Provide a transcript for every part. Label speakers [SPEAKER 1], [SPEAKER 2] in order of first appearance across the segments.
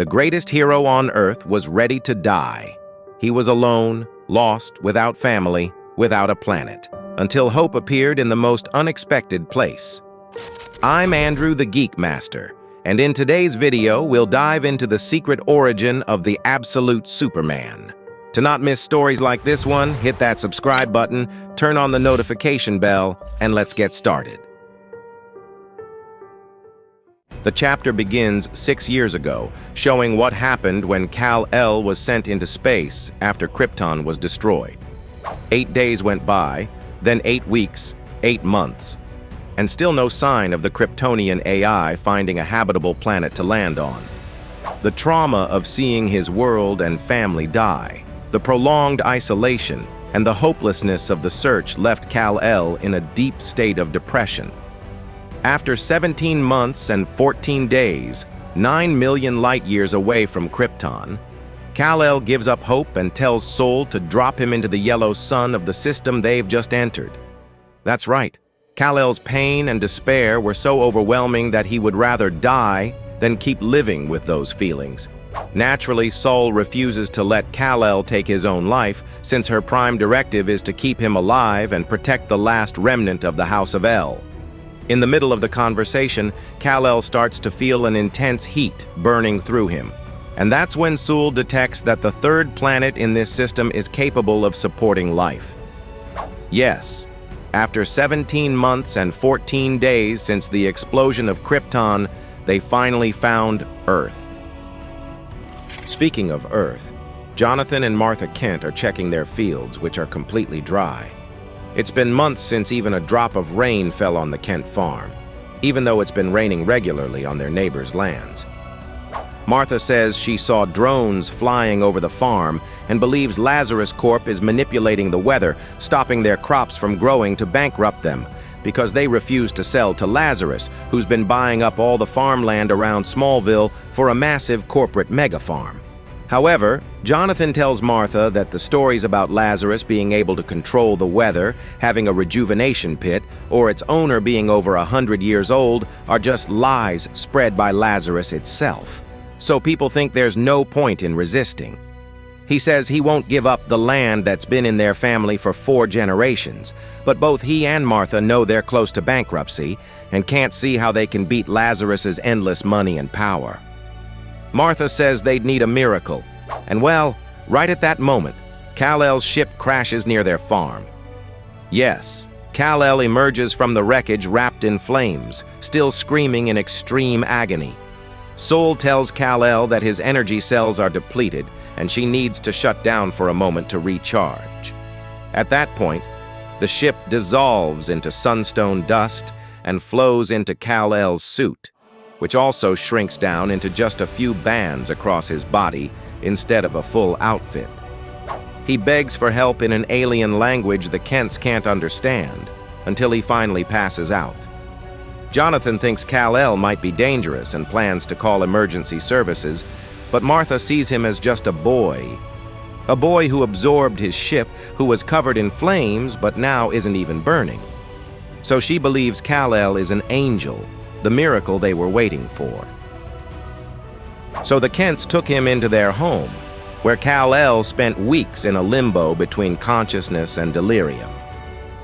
[SPEAKER 1] The greatest hero on Earth was ready to die. He was alone, lost, without family, without a planet, until hope appeared in the most unexpected place. I'm Andrew the Geek Master, and in today's video, we'll dive into the secret origin of the absolute Superman. To not miss stories like this one, hit that subscribe button, turn on the notification bell, and let's get started. The chapter begins 6 years ago, showing what happened when Kal-El was sent into space after Krypton was destroyed. 8 days went by, then 8 weeks, 8 months, and still no sign of the Kryptonian AI finding a habitable planet to land on. The trauma of seeing his world and family die, the prolonged isolation, and the hopelessness of the search left Kal-El in a deep state of depression. After 17 months and 14 days, 9 million light-years away from Krypton, Kal-El gives up hope and tells sAlGhul to drop him into the yellow sun of the system they've just entered. That's right. Kal-El's pain and despair were so overwhelming that he would rather die than keep living with those feelings. Naturally, sAlGhul refuses to let Kal-El take his own life, since her prime directive is to keep him alive and protect the last remnant of the House of El. In the middle of the conversation, Kal-El starts to feel an intense heat burning through him. And that's when sAlGhul detects that the third planet in this system is capable of supporting life. Yes, after 17 months and 14 days since the explosion of Krypton, they finally found Earth. Speaking of Earth, Jonathan and Martha Kent are checking their fields, which are completely dry. It's been months since even a drop of rain fell on the Kent farm, even though it's been raining regularly on their neighbors' lands. Martha says she saw drones flying over the farm and believes Lazarus Corp is manipulating the weather, stopping their crops from growing to bankrupt them, because they refuse to sell to Lazarus, who's been buying up all the farmland around Smallville for a massive corporate mega-farm. However, Jonathan tells Martha that the stories about Lazarus being able to control the weather, having a rejuvenation pit, or its owner being over 100 years old are just lies spread by Lazarus itself. So people think there's no point in resisting. He says he won't give up the land that's been in their family for 4 generations, but both he and Martha know they're close to bankruptcy and can't see how they can beat Lazarus's endless money and power. Martha says they'd need a miracle, and well, right at that moment, Kal-El's ship crashes near their farm. Yes, Kal-El emerges from the wreckage wrapped in flames, still screaming in extreme agony. sAlGhul tells Kal-El that his energy cells are depleted and she needs to shut down for a moment to recharge. At that point, the ship dissolves into sunstone dust and flows into Kal-El's suit, which also shrinks down into just a few bands across his body instead of a full outfit. He begs for help in an alien language the Kents can't understand until he finally passes out. Jonathan thinks Kal-El might be dangerous and plans to call emergency services, but Martha sees him as just a boy who absorbed his ship, who was covered in flames but now isn't even burning. So she believes Kal-El is an angel, the miracle they were waiting for. So the Kents took him into their home, where Kal-El spent weeks in a limbo between consciousness and delirium.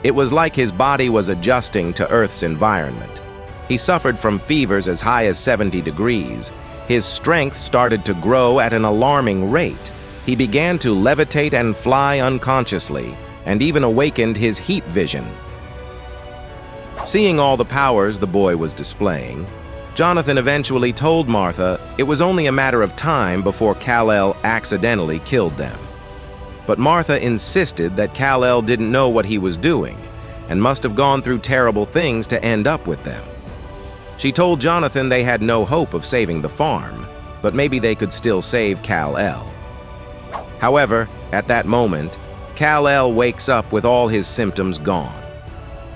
[SPEAKER 1] It was like his body was adjusting to Earth's environment. He suffered from fevers as high as 70 degrees. His strength started to grow at an alarming rate. He began to levitate and fly unconsciously, and even awakened his heat vision. Seeing all the powers the boy was displaying, Jonathan eventually told Martha it was only a matter of time before Kal-El accidentally killed them. But Martha insisted that Kal-El didn't know what he was doing, and must have gone through terrible things to end up with them. She told Jonathan they had no hope of saving the farm, but maybe they could still save Kal-El. However, at that moment, Kal-El wakes up with all his symptoms gone.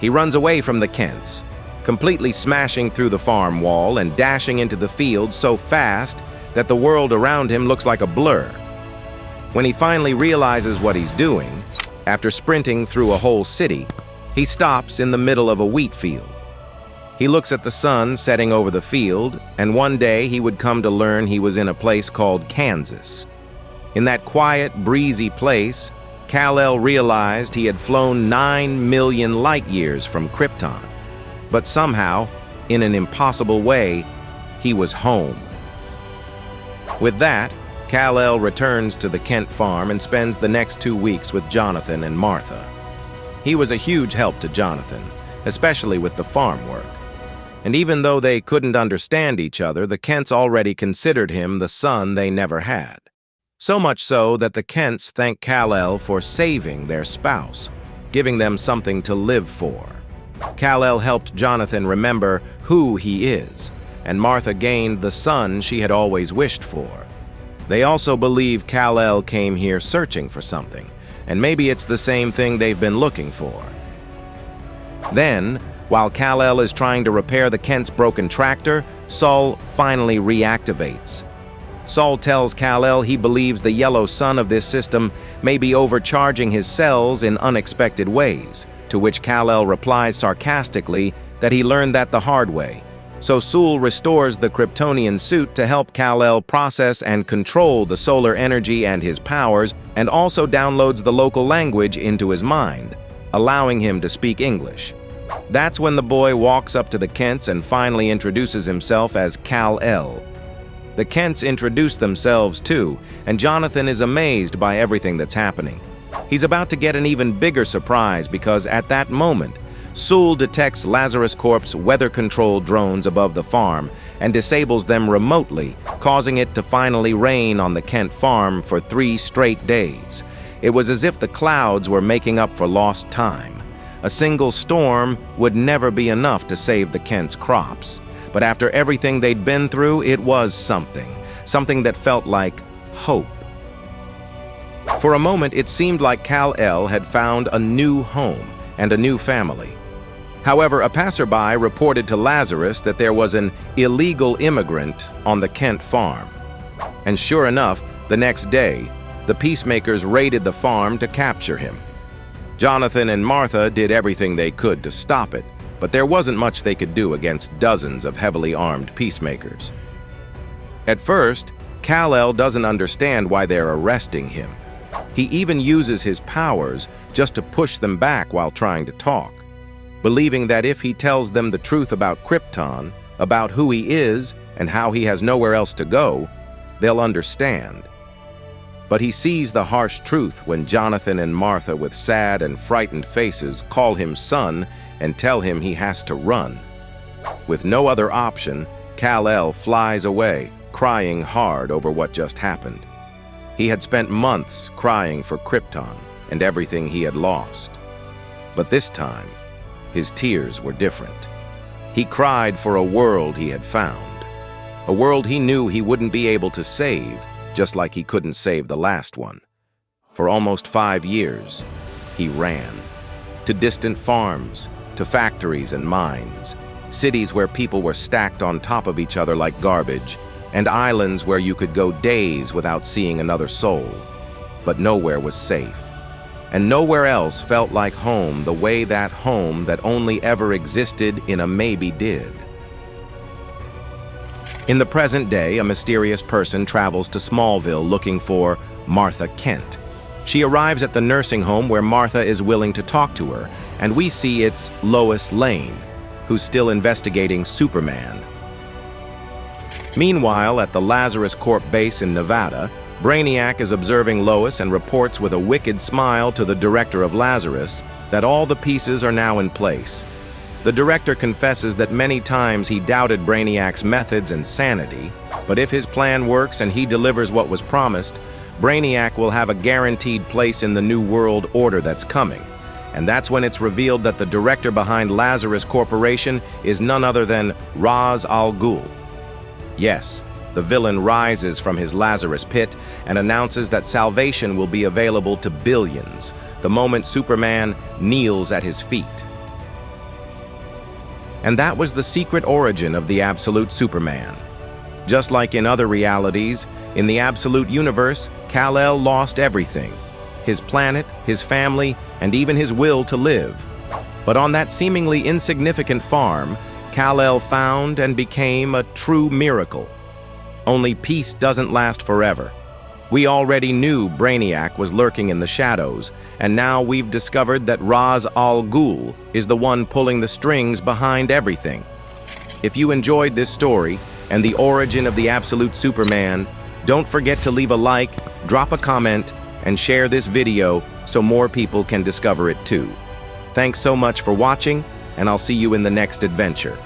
[SPEAKER 1] He runs away from the Kents, completely smashing through the farm wall and dashing into the field so fast that the world around him looks like a blur. When he finally realizes what he's doing, after sprinting through a whole city, he stops in the middle of a wheat field. He looks at the sun setting over the field, and one day he would come to learn he was in a place called Kansas. In that quiet, breezy place, Kal-El realized he had flown 9 million light years from Krypton. But somehow, in an impossible way, he was home. With that, Kal-El returns to the Kent farm and spends the next 2 weeks with Jonathan and Martha. He was a huge help to Jonathan, especially with the farm work. And even though they couldn't understand each other, the Kents already considered him the son they never had. So much so that the Kents thank Kal-El for saving their spouse, giving them something to live for. Kal-El helped Jonathan remember who he is, and Martha gained the son she had always wished for. They also believe Kal-El came here searching for something, and maybe it's the same thing they've been looking for. Then, while Kal-El is trying to repair the Kent's broken tractor, Saul finally reactivates. Saul tells Kal-El he believes the yellow sun of this system may be overcharging his cells in unexpected ways, to which Kal-El replies sarcastically that he learned that the hard way. So sAlGhul restores the Kryptonian suit to help Kal-El process and control the solar energy and his powers, and also downloads the local language into his mind, allowing him to speak English. That's when the boy walks up to the Kents and finally introduces himself as Kal-El. The Kents introduce themselves too, and Jonathan is amazed by everything that's happening. He's about to get an even bigger surprise because at that moment, sAlGhul detects Lazarus Corp's weather-controlled drones above the farm and disables them remotely, causing it to finally rain on the Kent farm for 3 straight days. It was as if the clouds were making up for lost time. A single storm would never be enough to save the Kent's crops. But after everything they'd been through, it was something that felt like hope. For a moment, it seemed like Kal-El had found a new home and a new family. However, a passerby reported to Lazarus that there was an illegal immigrant on the Kent farm. And sure enough, the next day, the peacemakers raided the farm to capture him. Jonathan and Martha did everything they could to stop it, but there wasn't much they could do against dozens of heavily armed peacemakers. At first, Kal-El doesn't understand why they're arresting him. He even uses his powers just to push them back while trying to talk, believing that if he tells them the truth about Krypton, about who he is and how he has nowhere else to go, they'll understand. But he sees the harsh truth when Jonathan and Martha, with sad and frightened faces, call him son and tell him he has to run. With no other option, Kal-El flies away, crying hard over what just happened. He had spent months crying for Krypton and everything he had lost. But this time, his tears were different. He cried for a world he had found, a world he knew he wouldn't be able to save, just like he couldn't save the last one. For almost 5 years, he ran. To distant farms, to factories and mines, cities where people were stacked on top of each other like garbage, and islands where you could go days without seeing another soul. But nowhere was safe. And nowhere else felt like home the way that home that only ever existed in a maybe did. In the present day, a mysterious person travels to Smallville looking for Martha Kent. She arrives at the nursing home where Martha is willing to talk to her, and we see it's Lois Lane, who's still investigating Superman. Meanwhile, at the Lazarus Corp base in Nevada, Brainiac is observing Lois and reports with a wicked smile to the director of Lazarus that all the pieces are now in place. The director confesses that many times he doubted Brainiac's methods and sanity, but if his plan works and he delivers what was promised, Brainiac will have a guaranteed place in the new world order that's coming. And that's when it's revealed that the director behind Lazarus Corporation is none other than sAlGhul. Yes, the villain rises from his Lazarus pit and announces that salvation will be available to billions the moment Superman kneels at his feet. And that was the secret origin of the Absolute Superman. Just like in other realities, in the Absolute Universe, Kal-El lost everything: his planet, his family, and even his will to live. But on that seemingly insignificant farm, Kal-El found and became a true miracle. Only peace doesn't last forever. We already knew Brainiac was lurking in the shadows, and now we've discovered that sAlGhul is the one pulling the strings behind everything. If you enjoyed this story and the origin of the absolute Superman, don't forget to leave a like, drop a comment, and share this video so more people can discover it too. Thanks so much for watching, and I'll see you in the next adventure.